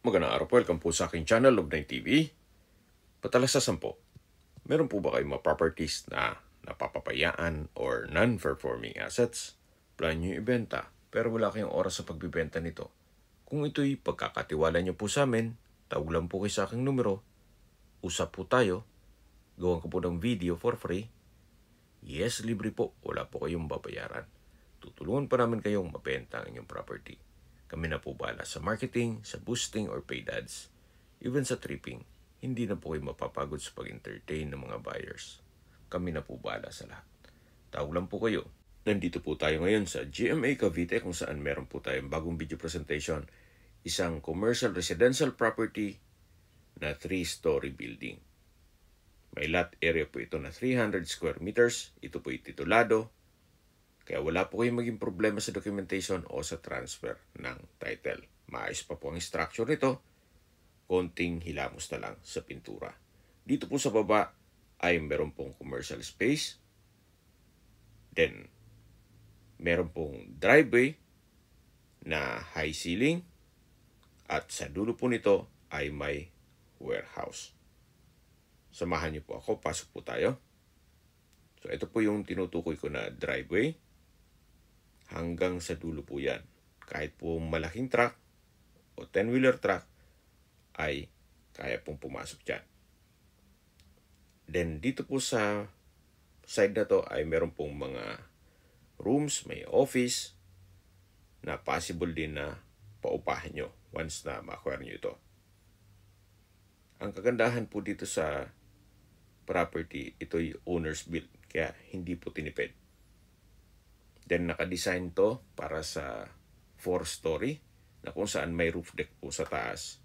Magandang araw po, welcome po sa aking channel, Love9 TV. Patalasasan po, meron po ba kayong mga properties na napapapayaan or non-performing assets? Plan nyo ibenta, pero wala kayong oras sa pagbibenta nito. Kung ito'y pagkakatiwala nyo po sa amin, tawag lang po kayo sa aking numero, usap po tayo, gawan ko po ng video for free. Yes, libre po, wala po kayong babayaran. Tutulungan pa namin kayong mabenta ang inyong property. Kami na po bahala sa marketing, sa boosting or paid ads. Even sa tripping, hindi na po kayo mapapagod sa pag-entertain ng mga buyers. Kami na po bahala sa lahat. Tawag lang po kayo. Nandito po tayo ngayon sa GMA Cavite kung saan meron po tayong bagong video presentation. Isang commercial residential property na 3-story building. May lot area po ito na 300 square meters. Ito po titulado. Kaya wala po kayong maging problema sa documentation o sa transfer ng title. Maayos pa po ang structure nito. Konting hilamos na lang sa pintura. Dito po sa baba ay meron pong commercial space. Then, meron pong driveway na high ceiling. At sa dulo po nito ay may warehouse. Samahan niyo po ako. Pasok po tayo. So, ito po yung tinutukoy ko na driveway. Hanggang sa dulo po yan. Kahit po malaking truck o 10-wheeler truck ay kaya pong pumasok dyan. Then dito po sa side na to ay meron pong mga rooms, may office na possible din na paupahan nyo once na ma-acquire nyo ito. Ang kagandahan po dito sa property, ito'y owner's built kaya hindi po tinipid. Then naka-design to para sa 4-story na kung saan may roof deck po sa taas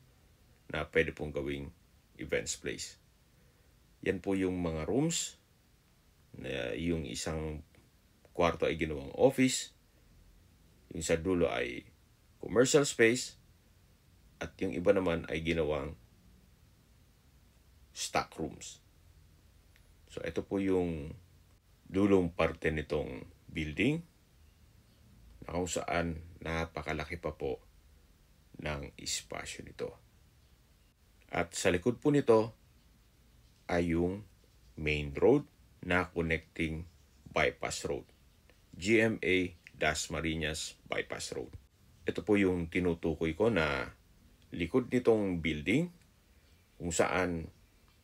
na pwede pong gawing events place. Yan po yung mga rooms na yung isang kwarto ay ginawang office, yung sa dulo ay commercial space, at yung iba naman ay ginawang stock rooms. So ito po yung dulong parte nitong building na kung saan napakalaki pa po ng espasyo nito. At sa likod po nito ay yung main road na connecting bypass road. GMA Dasmariñas Bypass Road. Ito po yung tinutukoy ko na likod nitong building kung saan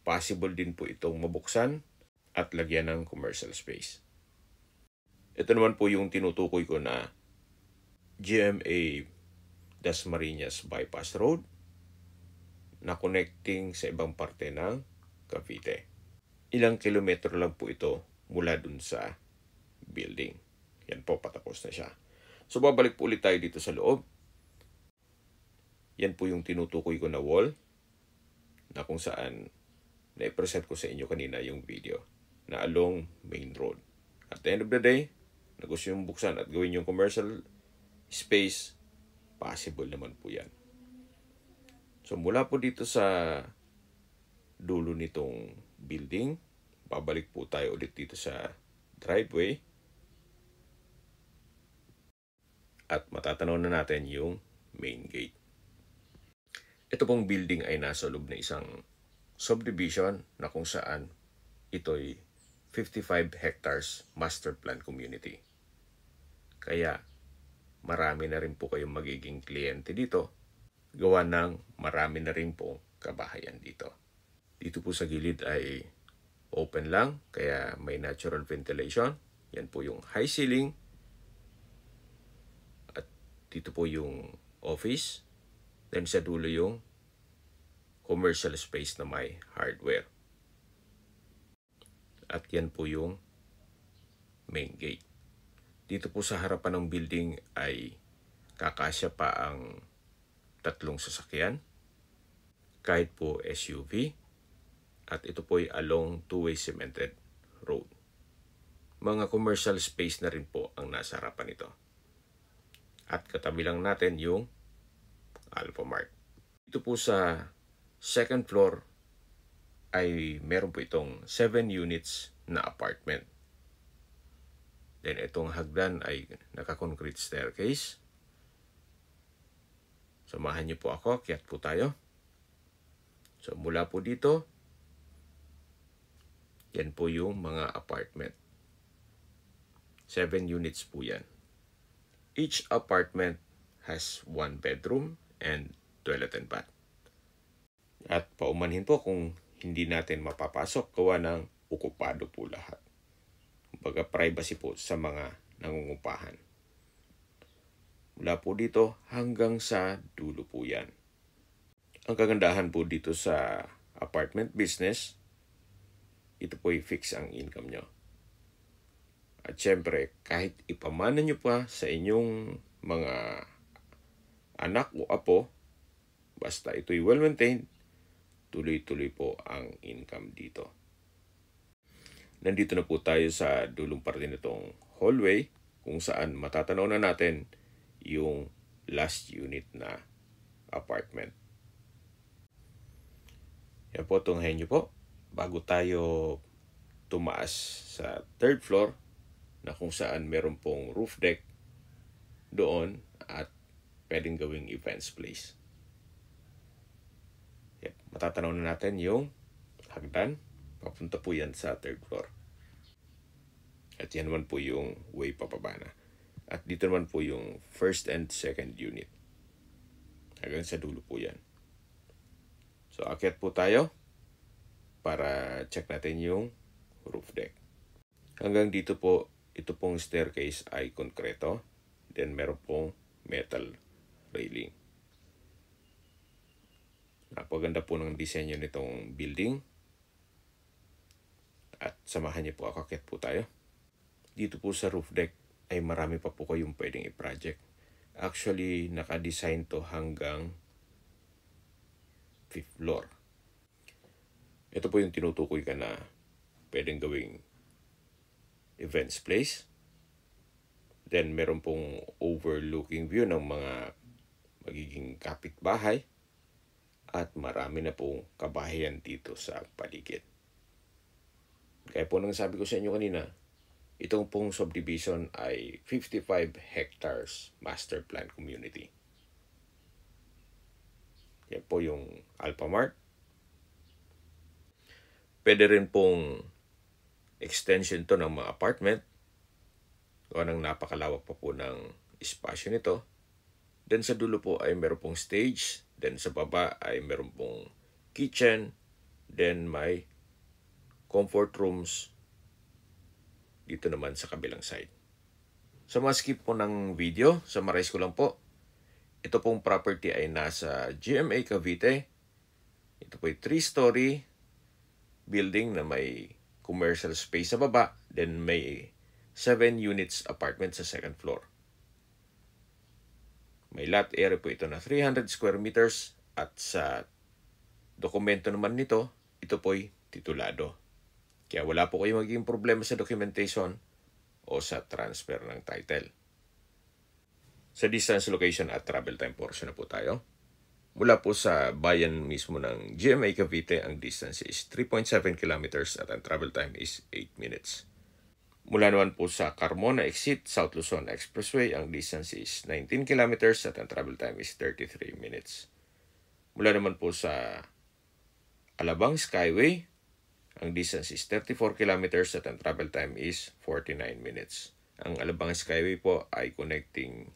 possible din po itong mabuksan at lagyan ng commercial space. Ito naman po yung tinutukoy ko na GMA Dasmariñas Bypass Road na connecting sa ibang parte ng Cavite. Ilang kilometro lang po ito mula dun sa building. Yan po, patapos na siya. So babalik po ulit tayo dito sa loob. Yan po yung tinutukoy ko na wall na kung saan na-present ko sa inyo kanina yung video na along main road. At the end of the day, na gusto yung buksan at gawin yung commercial space, possible naman po yan. So mula po dito sa dulo nitong building, babalik po tayo ulit dito sa driveway. At matatanaw na natin yung main gate. Ito pong building ay nasa loob na isang subdivision na kung saan ito'y 55 hectares master plan community. Kaya marami na rin po kayong magiging kliyente dito. Gawa ng marami na rin po kabahayan dito. Dito po sa gilid ay open lang, kaya may natural ventilation. Yan po yung high ceiling. At dito po yung office. Then sa dulo yung commercial space na may hardware. At yan po yung main gate. Dito po sa harapan ng building ay kakasya pa ang 3 sasakyan. Kahit po SUV. At ito po ay along 2-way cemented road. Mga commercial space na rin po ang nasa harapan nito. At katabi lang natin yung Alphamart. Dito po sa second floor ay meron po itong 7 units na apartment. Then itong hagdan ay naka-concrete staircase. Samahan niyo po ako, akyat po tayo. So mula po dito, yan po yung mga apartment. 7 units po yan. Each apartment has 1 bedroom and toilet and bath. At paumanhin po kung hindi natin mapapasok gawa ng okupado po lahat. Kumbaga privacy po sa mga nangungupahan. Mula po dito hanggang sa dulo po yan. Ang kagandahan po dito sa apartment business, ito po i-fix ang income nyo. At syempre, kahit ipamana nyo pa sa inyong mga anak o apo, basta ito'y well-maintained, tuloy-tuloy po ang income dito. Nandito na po tayo sa dulong parte nitong hallway kung saan matatanaw na natin yung last unit na apartment. Yan po, tunghayin nyo po. Bago tayo tumaas sa 3rd floor na kung saan meron pong roof deck doon at pwedeng gawing events place. Yan, matatanaw na natin yung hagdan. Papunta po yan sa 3rd floor. At yan naman po yung way papaba na. At dito naman po yung 1st and 2nd unit. Hanggang sa dulo po yan. So, akyat po tayo para check natin yung roof deck. Hanggang dito po, ito pong staircase ay konkreto. Then meron pong metal railing. Napaganda po ng disenyo nitong building. At samahan niyo po ako, akyat po tayo. Dito po sa roof deck ay marami pa po kayong pwedeng i-project. Actually, naka-design to hanggang 5th floor. Ito po yung tinutukoy ka na pwedeng gawing events place. Then, meron pong overlooking view ng mga magiging kapitbahay. At marami na pong kabahayan dito sa paligid. Kaya po nang sabi ko sa inyo kanina, itong pong subdivision ay 55 hectares master plan community. Yan po yung Alphamart. Pwede rin pong extension to ng mga apartment. Gawa ng napakalawak pa po ng espasyo nito. Then sa dulo po ay meron pong stage. Then sa baba ay meron pong kitchen. Then may comfort rooms dito naman sa kabilang side. Sa mga skip po ng video, summarize ko lang po. Ito pong property ay nasa GMA Cavite. Ito po ay 3-story building na may commercial space sa baba. Then may 7 units apartment sa 2nd floor. May lot area po ito na 300 square meters. At sa dokumento naman nito, ito po ay titulado. Kaya wala po kayong magiging problema sa documentation o sa transfer ng title. Sa distance, location at travel time portion na po tayo. Mula po sa bayan mismo ng GMA Cavite, ang distance is 3.7 kilometers at ang travel time is 8 minutes. Mula naman po sa Carmona Exit, South Luzon Expressway, ang distance is 19 kilometers at ang travel time is 33 minutes. Mula naman po sa Alabang Skyway, ang distance is 34 kilometers at ang travel time is 49 minutes. Ang Alabang Skyway po ay connecting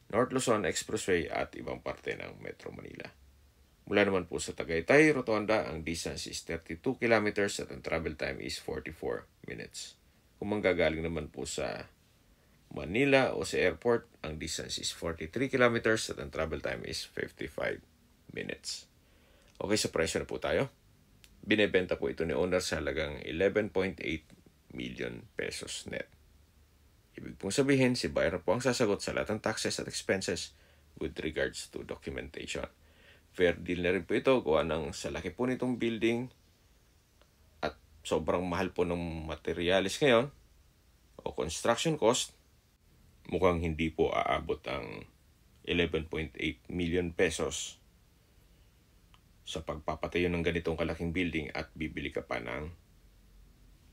North Luzon Expressway at ibang parte ng Metro Manila. Mula naman po sa Tagaytay, Rotonda, ang distance is 32 kilometers at ang travel time is 44 minutes. Kung manggagaling naman po sa Manila o sa airport, ang distance is 43 kilometers at ang travel time is 55 minutes. Okay, sa presyo na po tayo. Binebenta po ito ni owner sa halagang 11.8 million pesos net. Ibig pong sabihin, si buyer po ang sasagot sa lahat ng taxes at expenses with regards to documentation. Fair deal na rin po ito, gawa ng sa laki po nitong building at sobrang mahal po ng materialis ngayon o construction cost, mukhang hindi po aabot ang 11.8 million pesos sa pagpapatayo ng ganitong kalaking building at bibili ka pa ng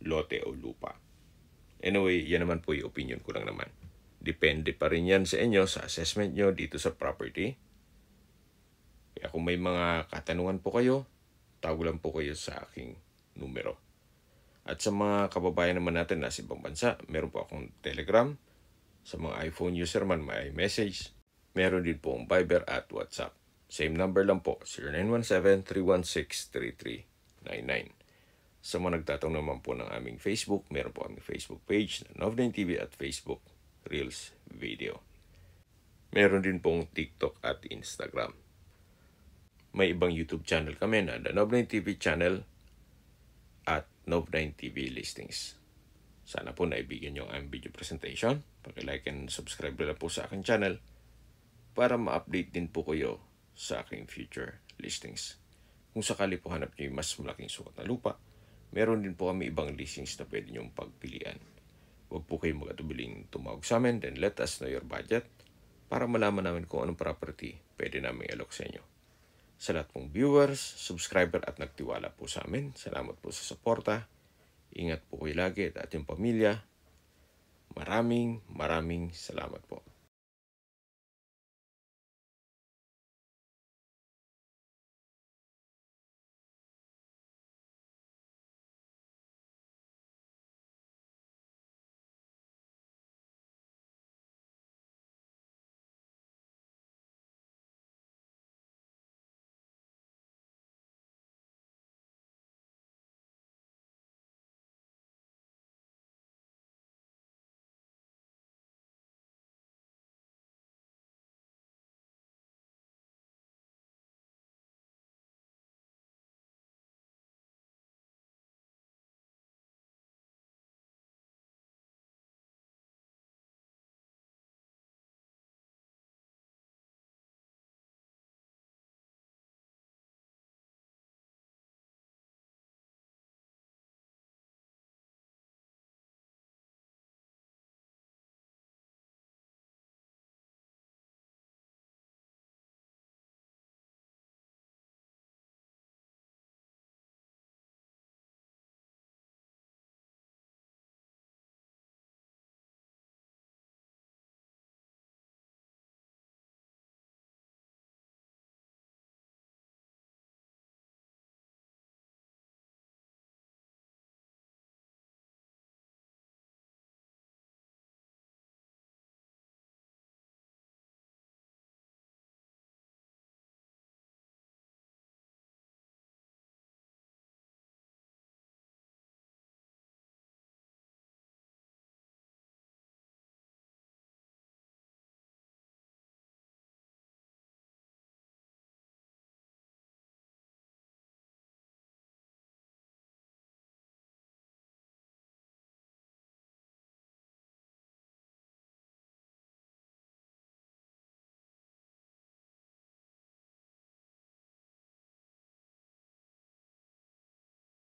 lote o lupa. Anyway, yan naman po yung opinion ko lang naman. Depende pa rin yan sa inyo, sa assessment nyo dito sa property. Kaya kung may mga katanungan po kayo, tawag lang po kayo sa aking numero. At sa mga kababayan naman natin na sa ibang bansa, meron po akong Telegram. Sa mga iPhone user man, may iMessage. Meron din po ang Viber at WhatsApp. Same number lang po, 0917-316-3399. Sa mga nagtatanong naman po ng aming Facebook, meron po aming Facebook page na Nov9 TV at Facebook Reels Video. Meron din pong TikTok at Instagram. May ibang YouTube channel kami na The Nov9 TV channel at Nov9 TV Listings. Sana po naibigyan nyo ang video presentation. Paki-like and subscribe na po sa aking channel para ma-update din po kayo sa aking future listings. Kung sakali po hanap nyo yung mas malaking sukat na lupa, meron din po kami ibang listings na pwede nyong pagpilian. Huwag po kayong mag-atubiling tumawag sa amin, then let us know your budget para malaman namin kung anong property pwede namin i-alok sa inyo. Sa lahat pong viewers, subscriber at nagtiwala po sa amin, salamat po sa suporta. Ingat po kayo lagi at ating pamilya. Maraming salamat po.